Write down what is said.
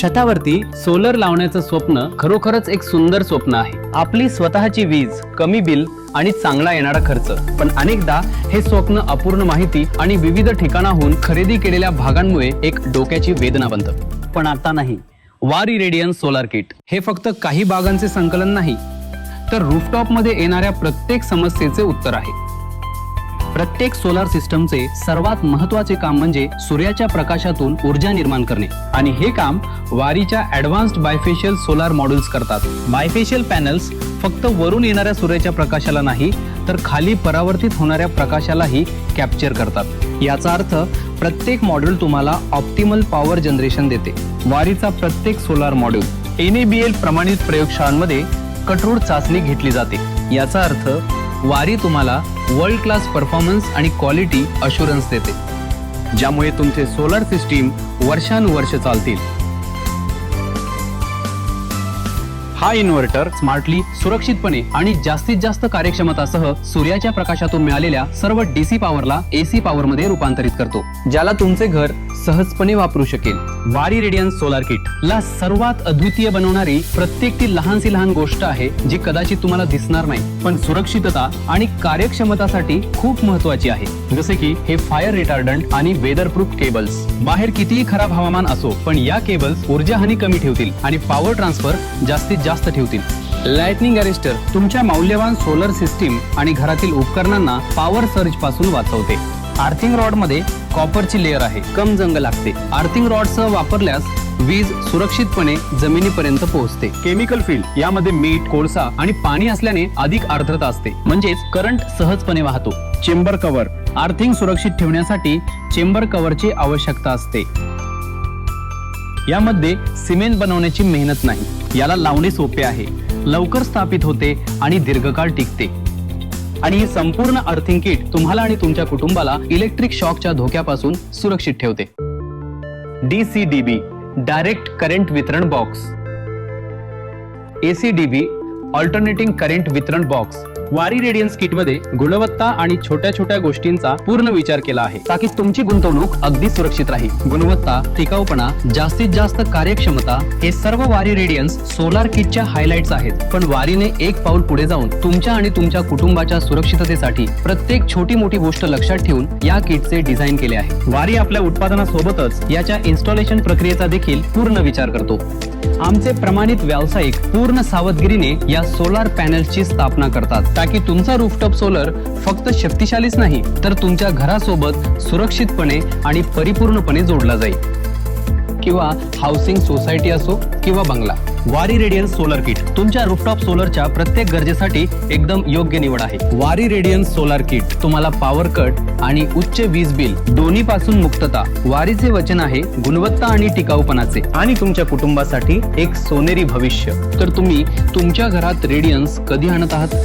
छतावरती solar लावण्याचं स्वप्न खरोखरच एक सुंदर स्वप्न आहे. आपली स्वतःची वीज, कमी बिल आणि चांगला येणारा खर्च. पण अनेकदा हे स्वप्न अपूर्ण माहिती आणि विविध ठिकाणाहून खरेदी केलेल्या भागांमुळे एक डोक्याची वेदना बनतं. पण आता नाही. वारी रेडियन्स सोलार किट हे फक्त काही भागांचे संकलन नाही, तर रूफटॉप मध्ये येणाऱ्या प्रत्येक समस्येचे उत्तर आहे. प्रत्येक सोलार सिस्टमचे सर्वात महत्त्वाचे काम म्हणजे सूर्याच्या प्रकाशातून ऊर्जा निर्माण करणे, आणि हे काम वारीच्या ॲडव्हान्स्ड बायफेशियल सोलार मॉड्यूल्स करतात. बायफेशियल पॅनल्स फक्त वरून येणाऱ्या सूर्याच्या प्रकाशाला नाही, तर खाली परावर्तित होणाऱ्या प्रकाशालाही कॅप्चर करतात. याचा अर्थ प्रत्येक मॉड्यूल तुम्हाला ऑप्टिमल पॉवर जनरेशन देते. वारीचा प्रत्येक सोलार मॉड्यूल NABL प्रमाणित प्रयोगशाळांमध्ये कठोर चाचणी घेतली जाते. याचा अर्थ वारी तुम्हाला वर्ल्ड क्लास परफॉर्मन्स आणि क्वालिटी अशुरन्स देते, ज्यामुळे तुमचे सोलर सिस्टीम वर्षानुवर्ष चालतील. हा इन्व्हर्टर स्मार्टली, सुरक्षितपणे आणि जास्तीत जास्त कार्यक्षमतासह सूर्याच्या प्रकाशातून मिळालेल्या सर्व DC पॉवरला AC पॉवर मध्ये रूपांतरित करतो, ज्याला तुमचे घर सहजपणे वापरू शकेल. वारी रेडियन्स सोलार किट ला सर्वात अद्वितीय बनवणारी प्रत्येक ती लहानशी लहान गोष्ट आहे, जी कदाचित तुम्हाला दिसणार नाही, पण सुरक्षितता आणि कार्यक्षमतासाठी खूप महत्त्वाची आहे. जसे की हे फायर रिटार्डंट आणि वेदरप्रूफ केबल्स. बाहेर कितीही खराब हवामान असो, पण या केबल्स ऊर्जा हानी कमी ठेवतील आणि पॉवर ट्रान्सफर जास्तीत जास्त ठेवतील. लाइटनिंग अरेस्टर तुमच्या मौल्यवान सोलर सिस्टीम आणि घरातील उपकरणांना पॉवर सर्ज पासून वाचवते. आर्थिंग रॉड मध्ये कॉपरची लेअर आहे, कम जंग लागते. आर्थिंग रॉडसह वापरल्यास वीज सुरक्षितपणे जमिनीपर्यंत पोहोचते. केमिकल फील्ड यामध्ये मीठ, कोळसा आणि पाणी असल्याने अधिक आर्द्रता असते, म्हणजेच करंट सहजपणे वाहतो. चेंबर कव्हर आर्थिंग सुरक्षित ठेवण्यासाठी चेंबर कव्हरची आवश्यकता असते. यामध्ये सिमेंट बनवण्याची मेहनत नाही. याला लावणे सोपे आहे, लवकर स्थापित होते आणि दीर्घकाळ टिकते. आणि ही संपूर्ण अर्थिंग किट तुम्हाला आणि तुमच्या कुटुंबाला इलेक्ट्रिक शॉकच्या धोक्यापासून सुरक्षित ठेवते. DCDB डायरेक्ट करंट वितरण बॉक्स. ACDB ऑल्टरनेटिंग करंट वितरण बॉक्स. वारी रेडियन्स किट मध्ये गुणवत्ता आणि छोट्या छोट्या गोष्टींचा पूर्ण विचार केला आहे, ताकी तुमची गुंतवणूक अगदी सुरक्षित राहील. गुणवत्ता, टिकाऊपणा, जास्तीत जास्त कार्यक्षमता हे सर्व वारी रेडियन्स सोलार किटच्या हायलाइट्स आहेत. पण वारीने एक पाऊल पुढे जाऊन तुमच्या आणि तुमच्या कुटुंबाच्या सुरक्षिततेसाठी प्रत्येक छोटी मोठी गोष्ट लक्षात ठेवून या किटचे डिझाईन केले आहे. वारी आपल्या उत्पादनासोबतच याच्या इन्स्टॉलेशन प्रक्रियेचा देखील पूर्ण विचार करतो. आमचे प्रमाणित व्यावसायिक पूर्ण सावधगिरीने या सोलार पॅनल्सची स्थापना करतात, ताकि तुमचा रूफटॉप सोलर फक्त शक्तिशालीच नाही, तर तुमच्या घरासोबत सुरक्षितपणे आणि परिपूर्णपणे जोडला जाईल. किंवा हाऊसिंग सोसायटी असो किंवा बंगला, वारी रेडियन्स सोलर किट तुमच्या रूफटॉप सोलरच्या प्रत्येक गरजेसाठी एकदम योग्य निवड आहे. वारी रेडियन्स सोलर किट तुम्हाला पॉवर कट आणि उच्च वीज बिल दोन्ही पासून मुक्तता. वारीचे वचन आहे गुणवत्ता आणि टिकाऊपणाचे, आणि तुमच्या कुटुंबासाठी एक सोनेरी भविष्य. तर तुम्ही तुमच्या घरात रेडियन्स कधी आणत आहात?